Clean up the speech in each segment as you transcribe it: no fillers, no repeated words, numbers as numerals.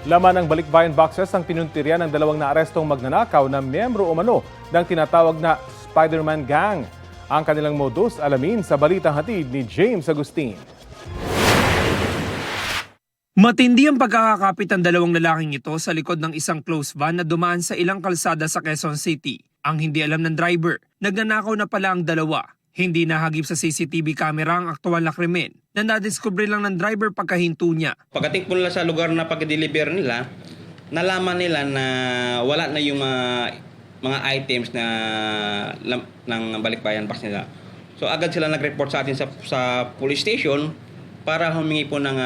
Laman ng balikbayan boxes ang pinuntirya ng dalawang naarestong magnanakaw na miyembro umano ng tinatawag na Spider-Man Gang. Ang kanilang modus alamin sa balitang hatid ni James Agustin. Matindi ang pagkakakapit ng dalawang lalaking ito sa likod ng isang close van na dumaan sa ilang kalsada sa Quezon City. Ang hindi alam ng driver, nagnanakaw na pala ang dalawa. Hindi nahagip sa CCTV camera ang aktual na krimen na nadiskubre lang ng driver pagkahinto niya. Pagdating po nila sa lugar na pag-deliver nila, nalaman nila na wala na yung mga items ng balikbayan box nila. So agad sila nag-report sa atin sa police station para humingi po ng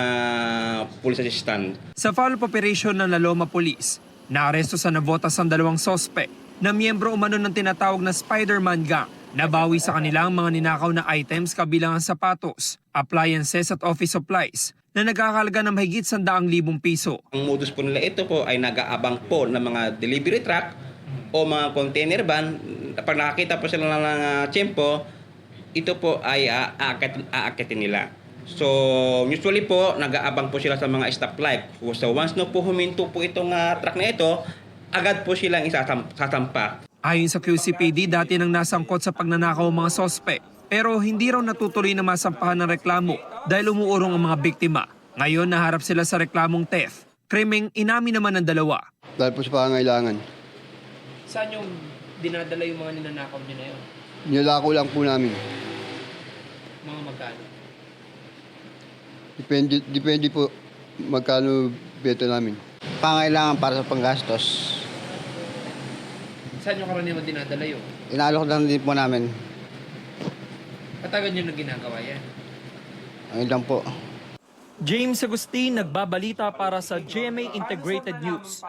police assistance. Sa follow-up operation ng Laloma Police, naaresto sa Navotas ang dalawang suspect na miyembro umano ng tinatawag na Spider-Man Gang. Nabawi sa kanila ang mga ninakaw na items kabilang ang sapatos, appliances at office supplies na nagkakalaga ng mahigit 100,000 piso. Ang modus po nila ito po ay nag-aabang po ng mga delivery truck o mga container van. Pag nakakita po sila ng tiyempo, ito po ay aakitin nila. So usually po nag-aabang po sila sa mga stoplight. So once no po huminto po itong truck na ito, agad po silang isasampa. Ayon sa QCPD, dati nang nasangkot sa pagnanakaw ang mga sospek. Pero hindi raw natutuloy na masampahan ng reklamo dahil umuurong ang mga biktima. Ngayon naharap sila sa reklamong theft. Krimeng inamin naman ng dalawa. Dahil po sa pangangailangan. Saan yung dinadala yung mga ninanakaw niyo na yun? Nilako lang po namin. Mga magkano? Depende po magkano beto namin. Pangailangan para sa panggastos. Saan yung karaniwan dinadala yun? Inaalok lang din po namin. Patagal nyo na ginagawa yan? Ayun lang po. James Agustin, nagbabalita para sa GMA Integrated News.